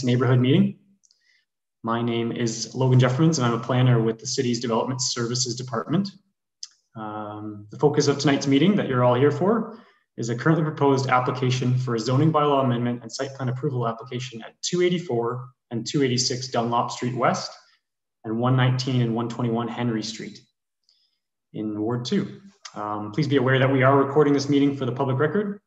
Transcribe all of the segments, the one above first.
Neighborhood meeting. My name is Logan Jeffrins, and I'm a planner with the city's Development Services Department. The focus of tonight's meeting that you're all here for is a currently proposed application for a zoning bylaw amendment and site plan approval application at 284 and 286 Dunlop Street West and 119 and 121 Henry Street in Ward 2. Please be aware that we are recording this meeting for the public record.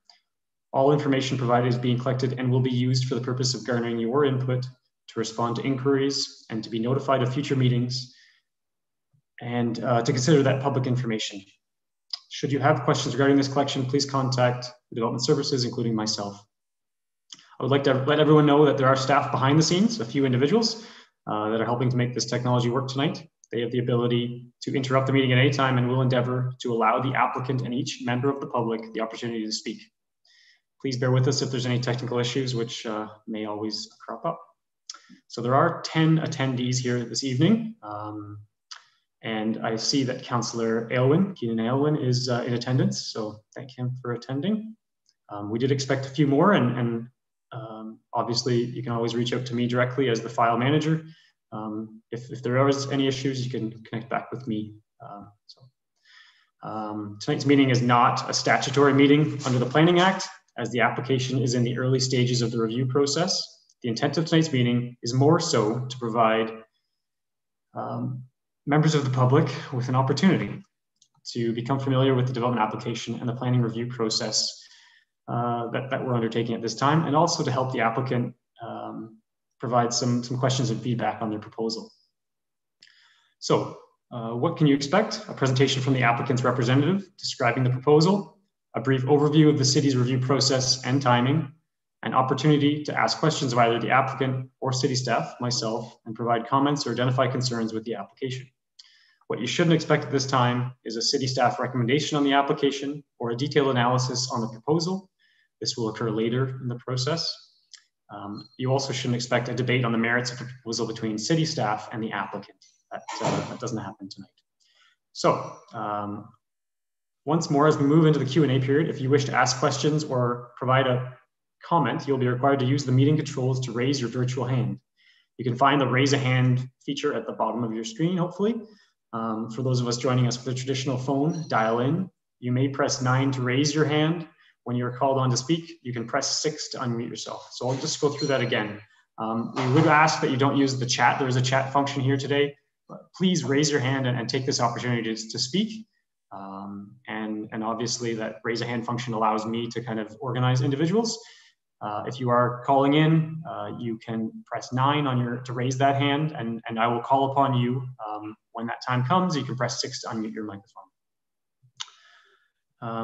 All information provided is being collected and will be used for the purpose of garnering your input to respond to inquiries and to be notified of future meetings and to consider that public information. Should you have questions regarding this collection, please contact the Development Services, including myself. I would like to let everyone know that there are staff behind the scenes, a few individuals that are helping to make this technology work tonight. They have the ability to interrupt the meeting at any time and will endeavor to allow the applicant and each member of the public the opportunity to speak. Please bear with us if there's any technical issues, which may always crop up. So there are 10 attendees here this evening. And I see that Councillor Keenan Aylwin is in attendance, so thank him for attending. We did expect a few more, and obviously you can always reach out to me directly as the file manager. If there are any issues, you can connect back with me. Tonight's meeting is not a statutory meeting under the Planning Act, as the application is in the early stages of the review process. The intent of tonight's meeting is more so to provide members of the public with an opportunity to become familiar with the development application and the planning review process that we're undertaking at this time, and also to help the applicant provide some questions and feedback on their proposal. So what can you expect? A presentation from the applicant's representative describing the proposal, a brief overview of the city's review process and timing, an opportunity to ask questions of either the applicant or city staff, myself, and provide comments or identify concerns with the application. What you shouldn't expect at this time is a city staff recommendation on the application or a detailed analysis on the proposal. This will occur later in the process. You also shouldn't expect a debate on the merits of the proposal between city staff and the applicant. That doesn't happen tonight. So, once more, as we move into the Q&A period, if you wish to ask questions or provide a comment, you'll be required to use the meeting controls to raise your virtual hand. You can find the raise a hand feature at the bottom of your screen, hopefully. For those of us joining us with a traditional phone, dial in. You may press 9 to raise your hand. When you're called on to speak, you can press 6 to unmute yourself. So I'll just go through that again. We would ask that you don't use the chat. There is a chat function here today. But please raise your hand and take this opportunity to speak. And obviously that raise a hand function allows me to kind of organize individuals. If you are calling in, you can press 9 to raise that hand, and I will call upon you when that time comes. You can press 6 to unmute your microphone.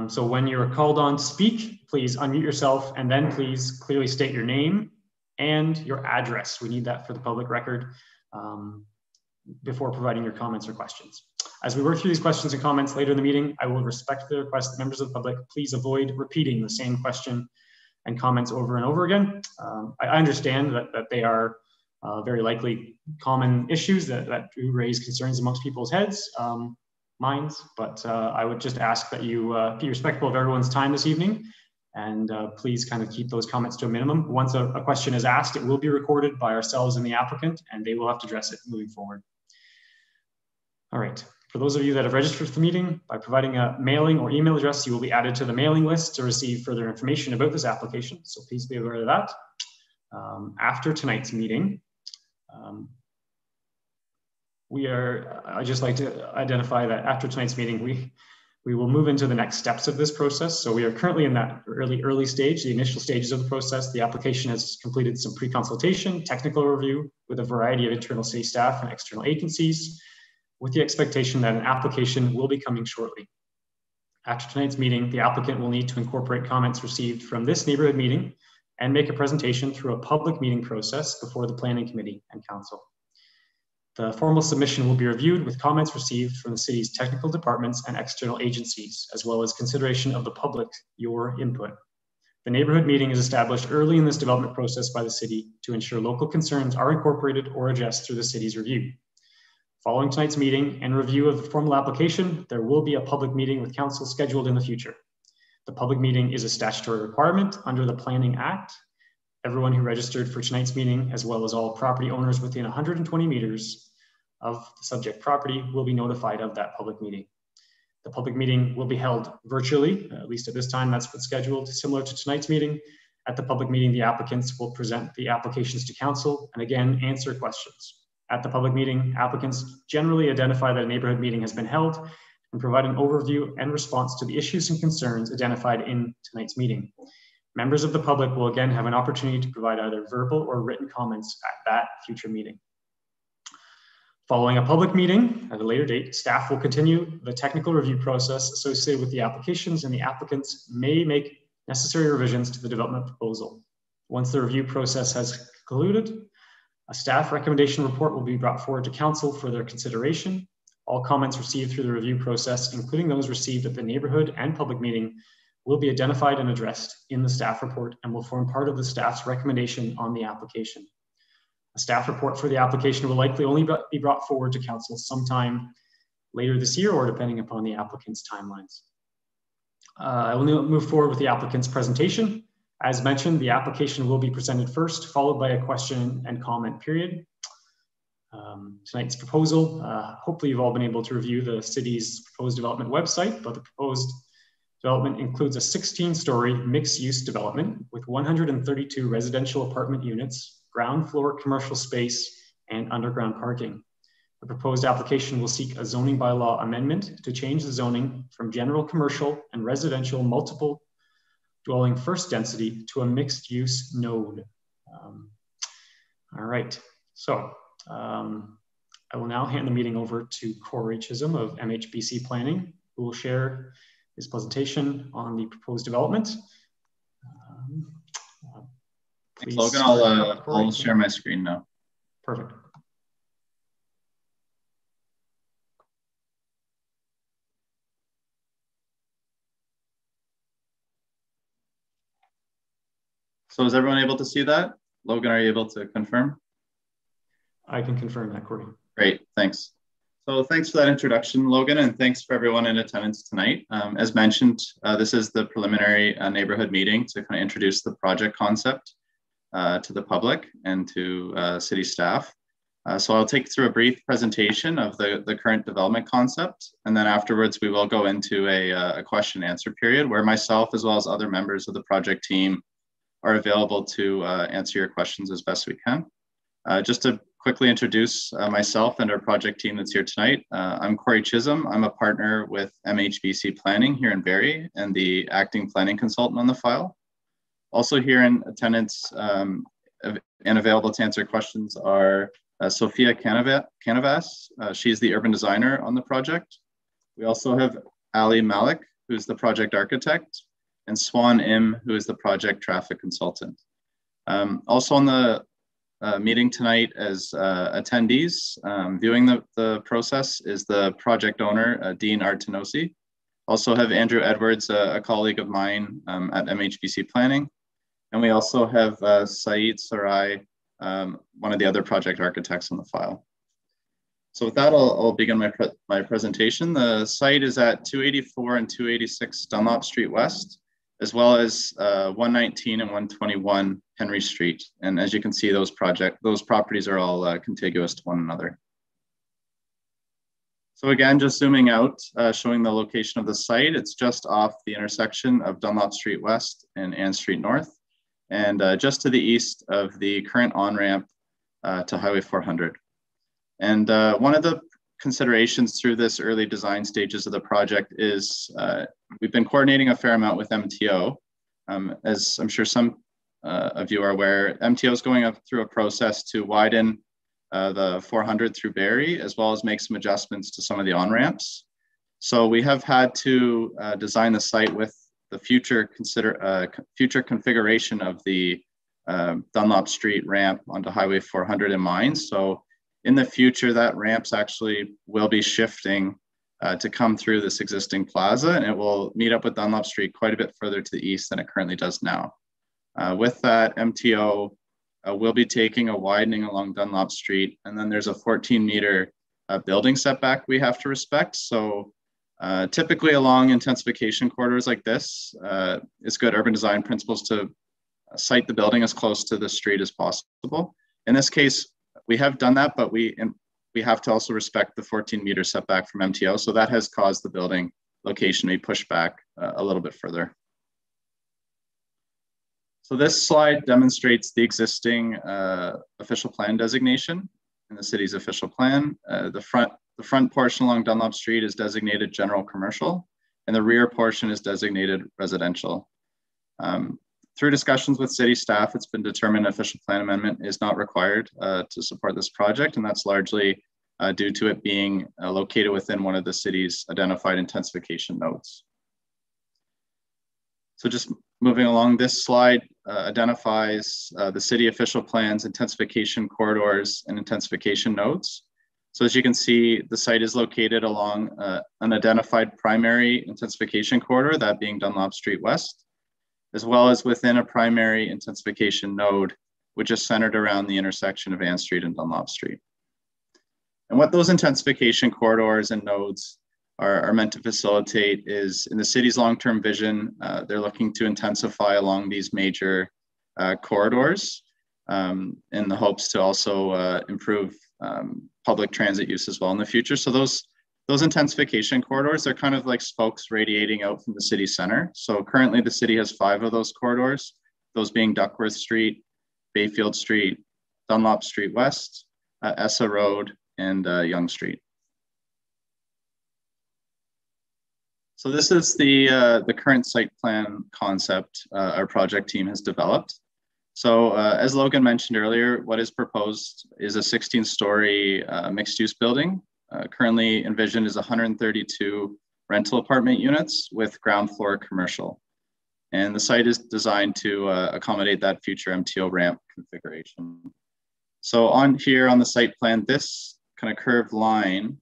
So when you're called on to speak, please unmute yourself, and then please clearly state your name and your address. We need that for the public record before providing your comments or questions. As we work through these questions and comments later in the meeting, I will respectfully request that members of the public please avoid repeating the same question and comments over and over again. I understand that they are very likely common issues that do raise concerns amongst people's minds, but I would just ask that you be respectful of everyone's time this evening, and please kind of keep those comments to a minimum. Once a question is asked, it will be recorded by ourselves and the applicant, and they will have to address it moving forward. All right. For those of you that have registered for the meeting, by providing a mailing or email address, you will be added to the mailing list to receive further information about this application. So please be aware of that. After tonight's meeting, I'd just like to identify that after tonight's meeting, we will move into the next steps of this process. So we are currently in that early stage, the initial stages of the process. The application has completed some pre-consultation, technical review with a variety of internal city staff and external agencies, with the expectation that an application will be coming shortly. After tonight's meeting, the applicant will need to incorporate comments received from this neighborhood meeting and make a presentation through a public meeting process before the Planning Committee and Council. The formal submission will be reviewed with comments received from the city's technical departments and external agencies, as well as consideration of the public, your input. The neighborhood meeting is established early in this development process by the city to ensure local concerns are incorporated or addressed through the city's review. Following tonight's meeting and review of the formal application, there will be a public meeting with council scheduled in the future. The public meeting is a statutory requirement under the Planning Act, Everyone who registered for tonight's meeting, as well as all property owners within 120 meters of the subject property, will be notified of that public meeting. The public meeting will be held virtually, at least at this time, that's what's scheduled, similar to tonight's meeting. At the public meeting, the applicants will present the applications to council and again, answer questions. At the public meeting, applicants generally identify that a neighborhood meeting has been held and provide an overview and response to the issues and concerns identified in tonight's meeting. Members of the public will again have an opportunity to provide either verbal or written comments at that future meeting. Following a public meeting at a later date, staff will continue the technical review process associated with the applications, and the applicants may make necessary revisions to the development proposal. Once the review process has concluded, a staff recommendation report will be brought forward to council for their consideration. All comments received through the review process, including those received at the neighborhood and public meeting, will be identified and addressed in the staff report and will form part of the staff's recommendation on the application. A staff report for the application will likely only be brought forward to council sometime later this year or depending upon the applicant's timelines. I will move forward with the applicant's presentation. As mentioned, the application will be presented first, followed by a question and comment period. Tonight's proposal, hopefully you've all been able to review the city's proposed development website, but the proposed development includes a 16-story mixed-use development with 132 residential apartment units, ground floor commercial space, and underground parking. The proposed application will seek a zoning bylaw amendment to change the zoning from general commercial and residential multiple dwelling first density to a mixed-use node. All right, so I will now hand the meeting over to Corey Chisholm of MHBC Planning, who will share his presentation on the proposed development. Thanks, Logan. I'll share my screen now. Perfect. So is everyone able to see that? Logan, are you able to confirm? I can confirm that, Corey. Great, thanks. So thanks for that introduction, Logan, and thanks for everyone in attendance tonight. As mentioned, this is the preliminary neighborhood meeting to kind of introduce the project concept to the public and to city staff. So I'll take you through a brief presentation of the current development concept, and then afterwards we will go into a question and answer period where myself as well as other members of the project team are available to answer your questions as best we can. Just to quickly introduce myself and our project team that's here tonight. I'm Corey Chisholm. I'm a partner with MHBC Planning here in Barrie and the acting planning consultant on the file. Also here in attendance and available to answer questions are Sophia Canavas. She's the urban designer on the project. We also have Ali Malik, who's the project architect, and Swan Im, who is the project traffic consultant. Also on the meeting tonight as attendees, viewing the process is the project owner, Dean Artenosi. Also have Andrew Edwards, a colleague of mine at MHBC Planning. And we also have Saeed Sarai, one of the other project architects on the file. So with that, I'll begin my presentation. The site is at 284 and 286 Dunlop Street West, as well as 119 and 121 Henry Street. And as you can see, those properties are all contiguous to one another. So again, just zooming out, showing the location of the site, it's just off the intersection of Dunlop Street West and Ann Street North, and just to the east of the current on-ramp to Highway 400. And one of the considerations through this early design stages of the project is we've been coordinating a fair amount with MTO. As I'm sure some of you are aware, MTO is going through a process to widen the 400 through Barrie, as well as make some adjustments to some of the on-ramps. So we have had to design the site with the future configuration of the Dunlop Street ramp onto Highway 400 in mind. So in the future, that ramps actually will be shifting to come through this existing plaza, and it will meet up with Dunlop Street quite a bit further to the east than it currently does now. With that, MTO will be taking a widening along Dunlop Street, and then there's a 14-meter building setback we have to respect. So typically along intensification corridors like this, it's good urban design principles to site the building as close to the street as possible. In this case, we have done that, but we have to also respect the 14-meter setback from MTO. So that has caused the building location to be pushed back a little bit further. So this slide demonstrates the existing official plan designation in the city's official plan. The front portion along Dunlop Street is designated general commercial, and the rear portion is designated residential. Through discussions with city staff, it's been determined an official plan amendment is not required to support this project, and that's largely due to it being located within one of the city's identified intensification nodes. So just moving along, this slide identifies the city official plans, intensification corridors, and intensification nodes. So as you can see, the site is located along an identified primary intensification corridor, that being Dunlop Street West, as well as within a primary intensification node, which is centered around the intersection of Ann Street and Dunlop Street. And what those intensification corridors and nodes are meant to facilitate is, in the city's long-term vision, they're looking to intensify along these major corridors in the hopes to also improve public transit use as well in the future. So those intensification corridors, they're kind of like spokes radiating out from the city center. So currently the city has 5 of those corridors, those being Duckworth Street, Bayfield Street, Dunlop Street West, Essa Road, and Yonge Street. So this is the current site plan concept our project team has developed. So as Logan mentioned earlier, what is proposed is a 16-story mixed-use building. Currently envisioned is 132 rental apartment units with ground floor commercial. And the site is designed to accommodate that future MTO ramp configuration. So on here on the site plan, this kind of curved line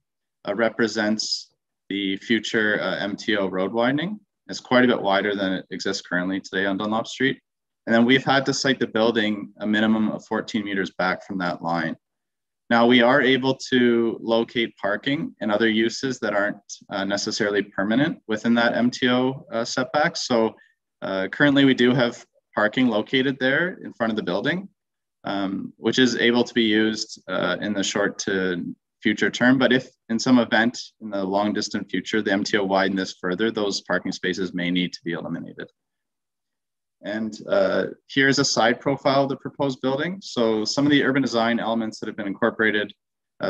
represents the future MTO road widening. It's quite a bit wider than it exists currently today on Dunlop Street. And then we've had to site the building a minimum of 14 meters back from that line. Now we are able to locate parking and other uses that aren't necessarily permanent within that MTO setback. So currently we do have parking located there in front of the building, which is able to be used in the short to future term. But if in some event in the long distant future, the MTO widen this further, those parking spaces may need to be eliminated. And here's a side profile of the proposed building. So some of the urban design elements that have been incorporated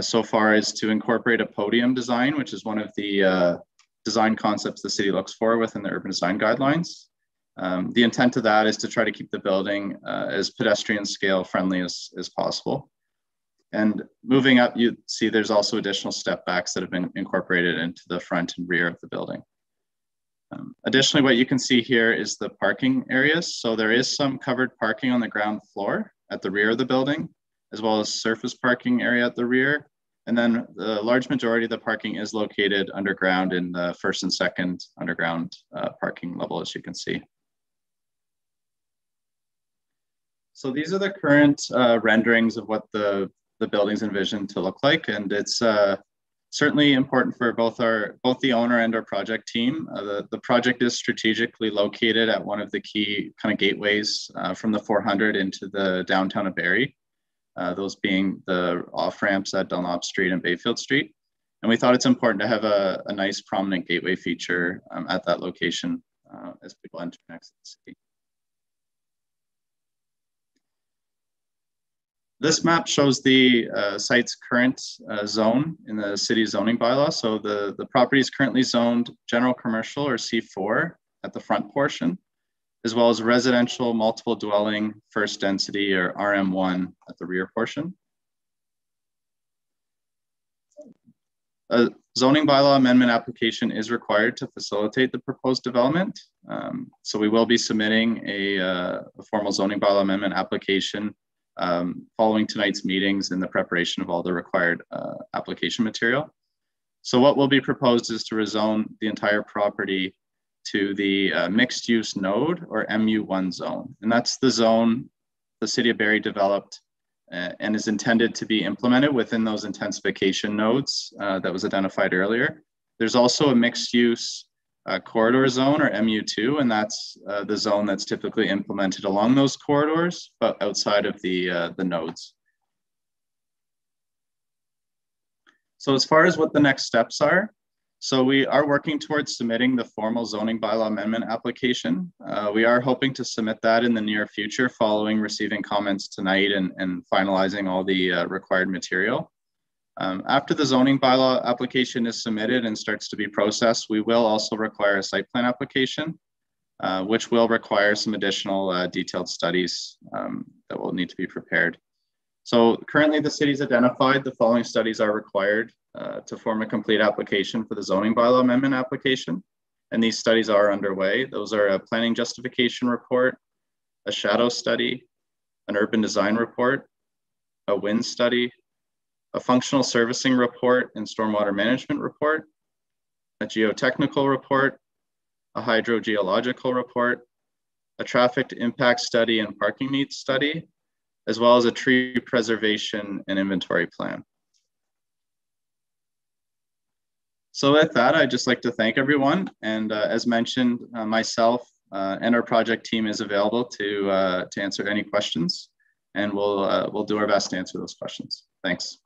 so far is to incorporate a podium design, which is one of the design concepts the city looks for within the urban design guidelines. The intent of that is to try to keep the building as pedestrian scale friendly as possible. And moving up, you see there's also additional step backs that have been incorporated into the front and rear of the building. Additionally, what you can see here is the parking areas. So there is some covered parking on the ground floor at the rear of the building, as well as surface parking area at the rear. And then the large majority of the parking is located underground in the first and second underground parking level, as you can see. So these are the current renderings of what the building's envisioned to look like. And it's certainly important for both the owner and our project team. The project is strategically located at one of the key kind of gateways from the 400 into the downtown of Barrie, those being the off-ramps at Dunlop Street and Bayfield Street. And we thought it's important to have a nice prominent gateway feature at that location as people enter and exit the city. This map shows the site's current zone in the city zoning bylaw. So the property is currently zoned general commercial or C4 at the front portion, as well as residential multiple dwelling first density or RM1 at the rear portion. A zoning bylaw amendment application is required to facilitate the proposed development. So we will be submitting a formal zoning bylaw amendment application following tonight's meetings in the preparation of all the required application material. So what will be proposed is to rezone the entire property to the mixed use node or MU1 zone. And that's the zone the city of Barrie developed and is intended to be implemented within those intensification nodes that was identified earlier. There's also a mixed use corridor zone, or MU2, and that's the zone that's typically implemented along those corridors, but outside of the nodes. So as far as what the next steps are, so we are working towards submitting the formal zoning bylaw amendment application. We are hoping to submit that in the near future following receiving comments tonight and finalizing all the required material. After the zoning bylaw application is submitted and starts to be processed, we will also require a site plan application, which will require some additional detailed studies that will need to be prepared. So currently the city's identified the following studies are required to form a complete application for the zoning bylaw amendment application. And these studies are underway. Those are a planning justification report, a shadow study, an urban design report, a wind study, a functional servicing report and stormwater management report, a geotechnical report, a hydrogeological report, a traffic impact study and parking needs study, as well as a tree preservation and inventory plan. So with that, I'd just like to thank everyone. And as mentioned, myself and our project team is available to answer any questions, and we'll do our best to answer those questions. Thanks.